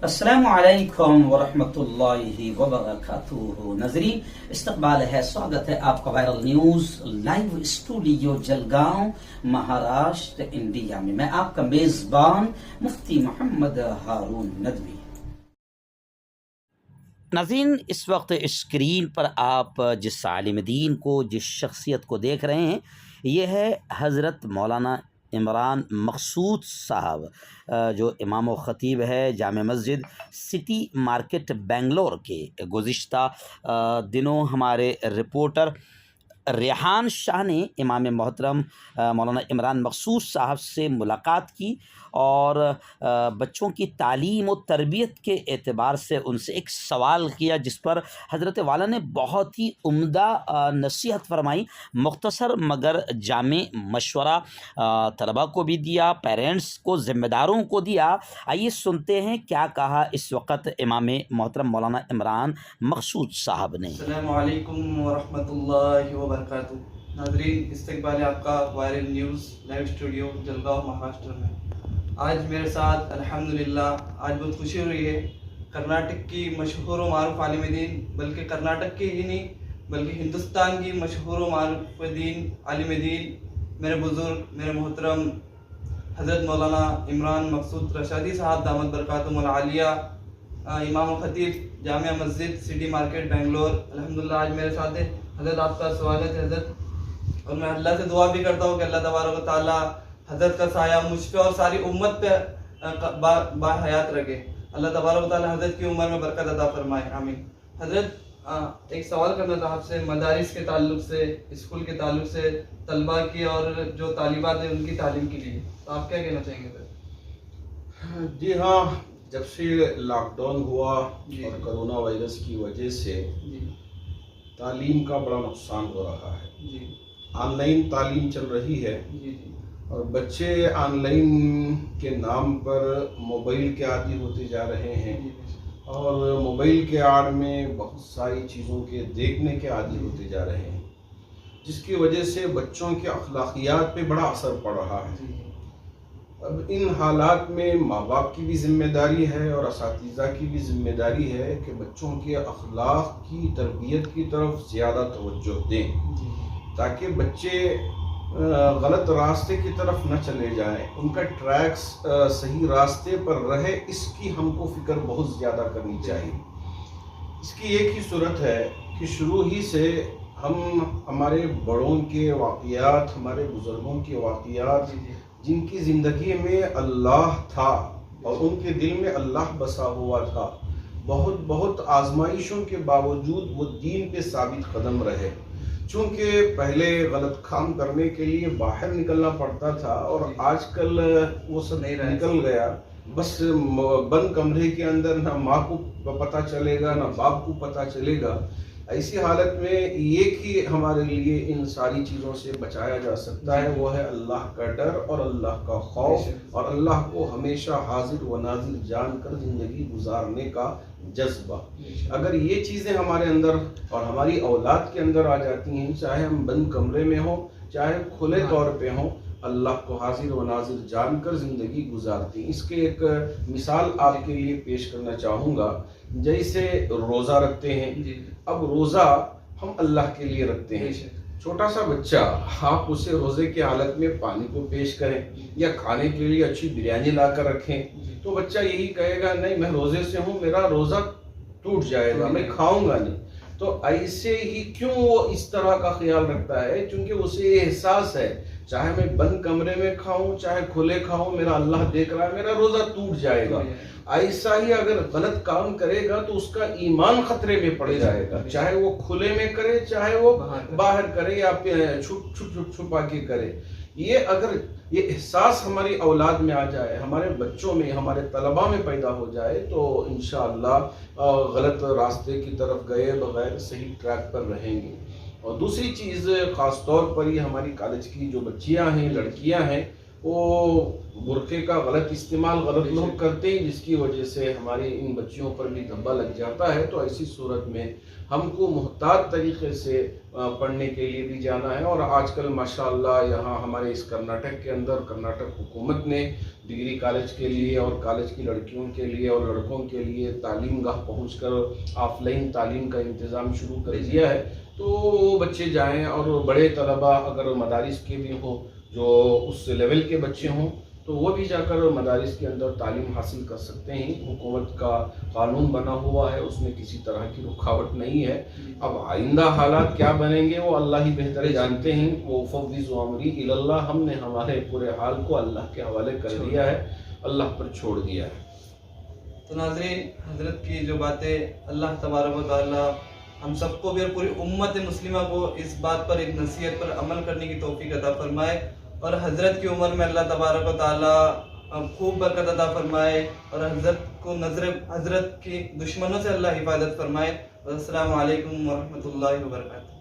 السلام علیکم ورحمۃ اللہ وبرکاتہ ناظرین، استقبال ہے، سواگت ہے آپ کا viral news live studio Jalgaon Maharashtra India میں۔ میں آپ کا میزبان مفتی محمد ہارون ندوی۔ ناظرین، اس وقت اسکرین پر آپ جس عالم دین کو، جس شخصیت کو دیکھ رہے ہیں، یہ ہے حضرت مولانا عمران مقصود صاحب، جو امام و خطیب ہے جامع مسجد سٹی مارکیٹ بنگلور کے۔ گزشتہ دنوں ہمارے رپورٹر ریحان شاہ نے امام محترم مولانا عمران مقصود صاحب سے ملاقات کی اور بچوں کی تعلیم و تربیت کے اعتبار سے ان سے ایک سوال کیا، جس پر حضرت والا نے بہت ہی عمدہ نصیحت فرمائی، مختصر مگر جامع مشورہ طلباء کو بھی دیا، پیرنٹس کو، ذمہ داروں کو دیا۔ آئیے سنتے ہیں کیا کہا اس وقت امام محترم مولانا عمران مقصود صاحب نے۔ السلام علیکم ورحمۃ اللہ وبرکاتہ۔ ناظرین، استقبال آپ کا viral news live studio Jalgaon Maharashtra میں۔ آج میرے ساتھ الحمدللہ آج بہت خوشی ہو رہی ہے، کرناٹک کی مشہور و معروف عالم دین، بلکہ کرناٹک کی ہی نہیں بلکہ ہندوستان کی مشہور و معروف دین عالم دین، میرے بزرگ، میرے محترم حضرت مولانا عمران مقصود رشادی صاحب دامت برکاتہم العالیہ، امام و خطیب جامع مسجد سٹی مارکیٹ بنگلور، الحمدللہ آج میرے ساتھ ہے۔ حضرت آپ کا سوالت ہے حضرت، اور میں اللہ سے دعا بھی کرتا ہوں کہ اللہ تبارک و تعالیٰ حضرت کا سایہ مجھ پہ اور ساری امت پہ با حیات رکھے۔ اللہ تبارک و تعالیٰ حضرت کی عمر میں برکت عطا فرمائے، آمین۔ حضرت ایک سوال کرنا تھا آپ سے، مدارس کے تعلق سے، اسکول کے تعلق سے، طلباء کی اور جو طالبات ہیں ان کی تعلیم کے لیے، تو آپ کیا کہنا چاہیں گے سر؟ جی ہاں، جب سے لاک ڈاؤن ہوا اور کرونا وائرس کی وجہ سے تعلیم کا بڑا نقصان ہو رہا ہے۔ آن لائن تعلیم چل رہی ہے اور بچے آن لائن کے نام پر موبائل کے عادی ہوتے جا رہے ہیں اور موبائل کے آڑ میں بہت ساری چیزوں کے دیکھنے کے عادی ہوتے جا رہے ہیں، جس کی وجہ سے بچوں کے اخلاقیات پہ بڑا اثر پڑ رہا ہے۔ اب ان حالات میں ماں باپ کی بھی ذمہ داری ہے اور اساتذہ کی بھی ذمہ داری ہے کہ بچوں کے اخلاق کی تربیت کی طرف زیادہ توجہ دیں، تاکہ بچے غلط راستے کی طرف نہ چلے جائیں، ان کا ٹریکس صحیح راستے پر رہے، اس کی ہم کو فکر بہت زیادہ کرنی چاہیے۔ اس کی ایک ہی صورت ہے کہ شروع ہی سے ہم ہمارے بڑوں کے واقعات، ہمارے بزرگوں کے واقعات، جن کی زندگی میں اللہ تھا اور ان کے دل میں اللہ بسا ہوا تھا، بہت آزمائشوں کے باوجود وہ دین پہ ثابت قدم رہے۔ چونکہ پہلے غلط کام کرنے کے لیے باہر نکلنا پڑتا تھا اور آج کل وہ سب نکل گیا، بس بند کمرے کے اندر نہ ماں کو پتہ چلے گا نہ باپ کو پتہ چلے گا۔ ایسی حالت میں ایک ہی ہمارے لیے ان ساری چیزوں سے بچایا جا سکتا ہے، وہ ہے اللہ کا ڈر اور اللہ کا خوف اور اللہ کو ہمیشہ حاضر و ناظر جان کر زندگی گزارنے کا جذبہ۔ اگر یہ چیزیں ہمارے اندر اور ہماری اولاد کے اندر آ جاتی ہیں، چاہے ہم بند کمرے میں ہوں چاہے کھلے طور پہ ہوں، اللہ کو حاضر و ناظر جان کر زندگی گزارتی ہیں۔ اس کے ایک مثال آپ کے لیے پیش کرنا چاہوں گا۔ جیسے روزہ رکھتے ہیں، اب روزہ ہم اللہ کے لیے رکھتے ہیں۔ چھوٹا سا بچہ، آپ اسے روزے کی حالت میں پانی کو پیش کریں یا کھانے کے لیے اچھی بریانی لا کر رکھیں تو بچہ یہی کہے گا، نہیں میں روزے سے ہوں، میرا روزہ ٹوٹ جائے گا، میں کھاؤں گا نہیں۔ تو ایسے ہی کیوں وہ اس طرح کا خیال رکھتا ہے؟ چونکہ اسے یہ احساس ہے چاہے میں بند کمرے میں کھاؤں چاہے کھلے کھاؤں، میرا اللہ دیکھ رہا ہے، میرا روزہ ٹوٹ جائے گا۔ ایسا ہی اگر غلط کام کرے گا تو اس کا ایمان خطرے میں پڑ جائے گا، چاہے وہ کھلے میں کرے چاہے وہ باہر کرے یا چھپا کے کرے۔ یہ اگر یہ احساس ہماری اولاد میں آ جائے، ہمارے بچوں میں، ہمارے طلباء میں پیدا ہو جائے تو انشاءاللہ غلط راستے کی طرف گئے بغیر صحیح ٹریک پر رہیں گے۔ اور دوسری چیز، خاص طور پر یہ ہماری کالج کی جو بچیاں ہیں، لڑکیاں ہیں، وہ برقعے کا غلط استعمال غلط لوگ کرتے ہیں، جس کی وجہ سے ہماری ان بچیوں پر بھی دھبا لگ جاتا ہے. تو ایسی صورت میں ہم کو محتاط طریقے سے پڑھنے کے لیے بھی جانا ہے. اور آج کل ماشاءاللہ یہاں ہمارے اس کرناٹک کے اندر کرناٹک حکومت نے ڈگری کالج کے لیے اور کالج کی لڑکیوں کے لیے اور لڑکوں کے لیے تعلیم گاہ پہنچ کر آف لائن تعلیم کا انتظام شروع کر دیا ہے. تو وہ بچے جائیں، اور بڑے طلبہ اگر مدارس کے بھی ہوں جو اس لیول کے بچے ہوں تو وہ بھی جا کر مدارس کے اندر تعلیم حاصل کر سکتے ہیں. حکومت کا قانون بنا ہوا ہے، اس میں کسی طرح کی رکاوٹ نہیں ہے. اب آئندہ حالات کیا بنیں گے وہ اللہ ہی بہتر جانتے ہیں. وہ فوض امری الی اللہ، ہم نے ہمارے پورے حال کو اللہ کے حوالے کر دیا ہے، اللہ پر چھوڑ دیا ہے. تو ناظرین، حضرت کی جو باتیں، اللہ تبارک و تعالی ہم سب کو بھی اور پوری امت مسلمہ کو اس بات پر، ایک نصیحت پر عمل کرنے کی توفیق عطا فرمائے، اور حضرت کی عمر میں اللہ تبارک و تعالی خوب برکت عطا فرمائے، اور حضرت کو حضرت کی دشمنوں سے اللہ حفاظت فرمائے. السلام علیکم ورحمۃ اللہ وبرکاتہ.